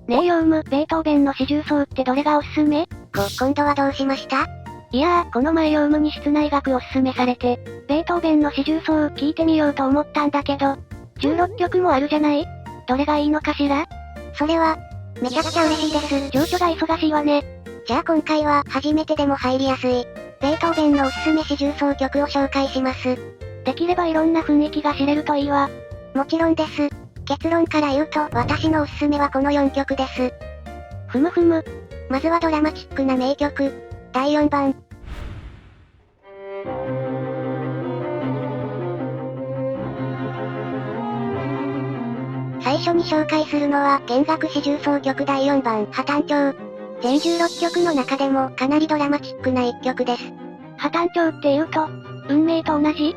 ねえヨウム、ベートーベンの四重奏ってどれがおすすめ？今度はどうしました？いやー、この前ヨウムに室内楽おすすめされて、ベートーベンの四重奏聞いてみようと思ったんだけど、16曲もあるじゃない？どれがいいのかしら？それは、めちゃくちゃ嬉しいです。情緒が忙しいわね。じゃあ今回は初めてでも入りやすい、ベートーベンのおすすめ四重奏曲を紹介します。できればいろんな雰囲気が知れるといいわ。もちろんです。結論から言うと私のおすすめはこの4曲です。ふむふむ。まずはドラマチックな名曲、第4番。最初に紹介するのは弦楽四重奏曲第4番、破綻調。全16曲の中でもかなりドラマチックな一曲です。破綻調って言うと、運命と同じ？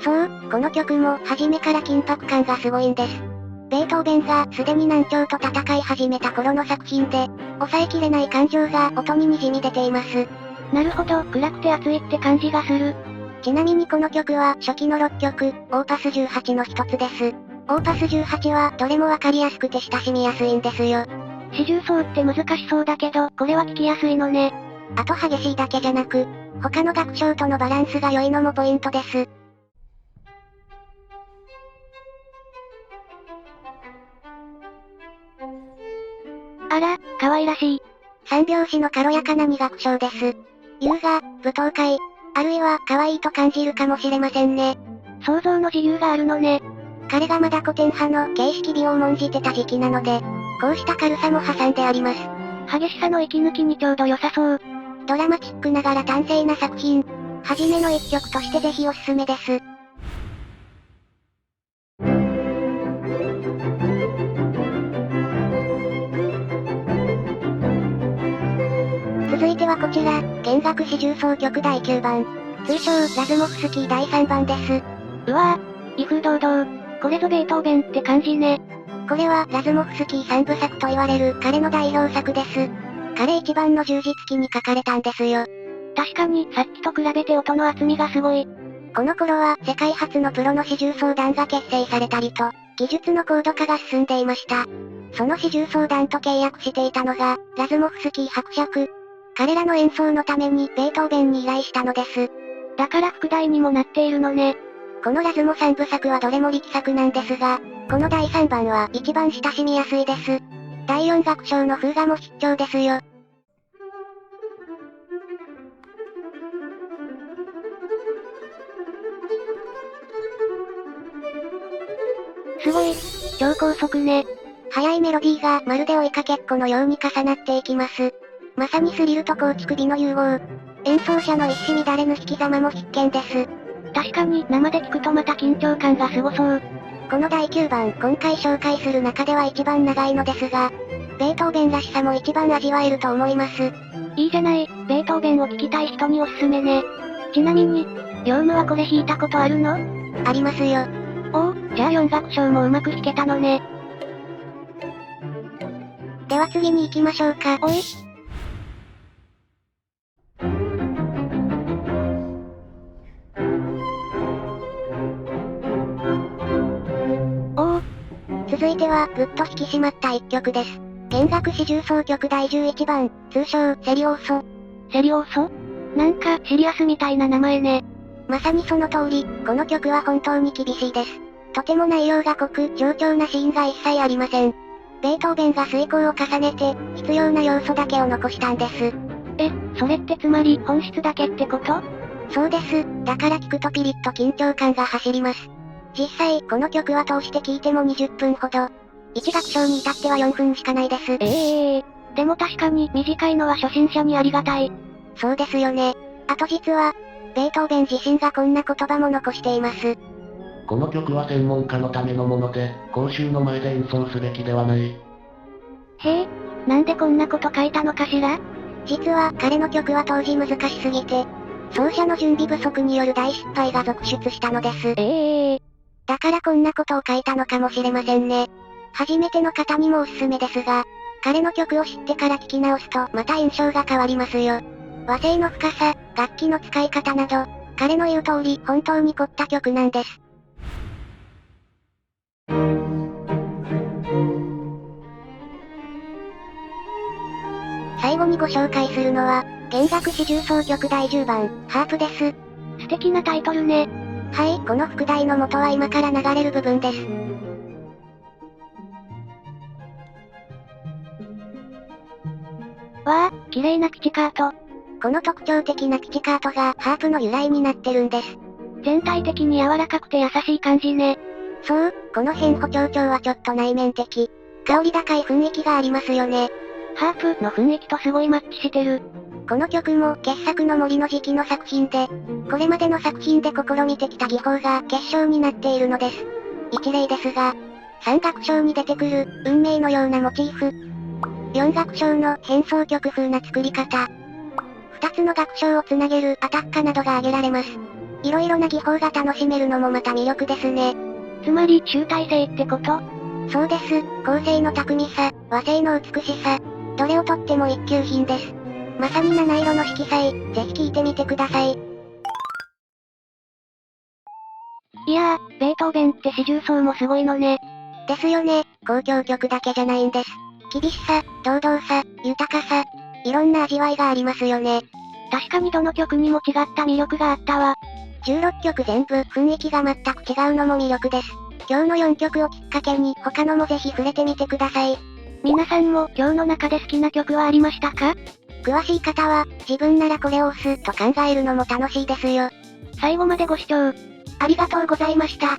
そう、この曲も初めから緊迫感がすごいんです。ベートーベンがすでに難聴と戦い始めた頃の作品で、抑えきれない感情が音に滲み出ています。なるほど、暗くて熱いって感じがする。ちなみにこの曲は初期の6曲、オーパス18の一つです。オーパス18はどれもわかりやすくて親しみやすいんですよ。四重奏って難しそうだけど、これは聞きやすいのね。あと激しいだけじゃなく、他の楽章とのバランスが良いのもポイントです。あら、可愛らしい。三拍子の軽やかな二楽章です。優雅、舞踏会、あるいは可愛いと感じるかもしれませんね。想像の自由があるのね。彼がまだ古典派の形式美を重んじてた時期なので、こうした軽さも挟んであります。激しさの息抜きにちょうど良さそう。ドラマチックながら端正な作品。はじめの一曲としてぜひおすすめです。続いてはこちら、弦楽四重奏曲第9番。通称、ラズモフスキー第3番です。うわぁ、威風堂々。これぞベートーベンって感じね。これはラズモフスキー三部作と言われる彼の代表作です。彼一番の充実期に書かれたんですよ。確かに、さっきと比べて音の厚みがすごい。この頃は世界初のプロの四重奏団が結成されたりと、技術の高度化が進んでいました。その四重奏団と契約していたのが、ラズモフスキー伯爵。彼らの演奏のためにベートーベンに依頼したのです。だから副題にもなっているのね。このラズモ三部作はどれも力作なんですが、この第3番は一番親しみやすいです。第4楽章の風雅も必聴ですよ。すごい、超高速ね。速いメロディーがまるで追いかけっこのように重なっていきます。まさにスリルと構築美の融合。演奏者の一糸乱れぬ弾き様も必見です。確かに生で聞くとまた緊張感がすごそう。この第9番、今回紹介する中では一番長いのですが、ベートーベンらしさも一番味わえると思います。いいじゃない、ベートーベンを聴きたい人におすすめね。ちなみに、ヨウムはこれ弾いたことあるの？ありますよ。おお、じゃあ4楽章もうまく弾けたのね。では次に行きましょうか。おい。おお。続いては、ぐっと引き締まった一曲です。弦楽四重奏曲第11番、通称、セリオーソ。セリオーソ？なんか、シリアスみたいな名前ね。まさにその通り、この曲は本当に厳しいです。とても内容が濃く、冗長なシーンが一切ありません。ベートーベンが遂行を重ねて、必要な要素だけを残したんです。え、それってつまり、本質だけってこと？そうです。だから聞くとピリッと緊張感が走ります。実際、この曲は通して聴いても20分ほど。1楽章に至っては4分しかないです。でも確かに短いのは初心者にありがたい。そうですよね。あと実は、ベートーベン自身がこんな言葉も残しています。この曲は専門家のためのもので、公衆の前で演奏すべきではない。へえ、なんでこんなこと書いたのかしら？実は彼の曲は当時難しすぎて、奏者の準備不足による大失敗が続出したのです。だからこんなことを書いたのかもしれませんね。初めての方にもおすすめですが、彼の曲を知ってから聴き直すとまた印象が変わりますよ。和声の深さ、楽器の使い方など、彼の言う通り本当に凝った曲なんです。最後にご紹介するのは、弦楽四重奏曲第10番、ハープです。素敵なタイトルね。はい、この副題の元は今から流れる部分です。わあ、綺麗なピチカート。この特徴的なピチカートがハープの由来になってるんです。全体的に柔らかくて優しい感じね。そう、この変歩調調はちょっと内面的。香り高い雰囲気がありますよね。ハープの雰囲気とすごいマッチしてる。この曲も傑作の森の時期の作品で、これまでの作品で試みてきた技法が結晶になっているのです。一例ですが、3楽章に出てくる、運命のようなモチーフ。4楽章の変奏曲風な作り方。2つの楽章をつなげるアタッカなどが挙げられます。いろいろな技法が楽しめるのもまた魅力ですね。つまり集大成ってこと？そうです。構成の巧みさ、和声の美しさ、どれをとっても一級品です。まさに七色の色彩、ぜひ聴いてみてください。いやー、ベートーベンって四重奏もすごいのね。ですよね、交響曲だけじゃないんです。厳しさ、堂々さ、豊かさ、いろんな味わいがありますよね。確かにどの曲にも違った魅力があったわ。16曲全部雰囲気が全く違うのも魅力です。今日の4曲をきっかけに他のもぜひ触れてみてください。皆さんも今日の中で好きな曲はありましたか？詳しい方は、自分ならこれを押すと考えるのも楽しいですよ。最後までご視聴ありがとうございました。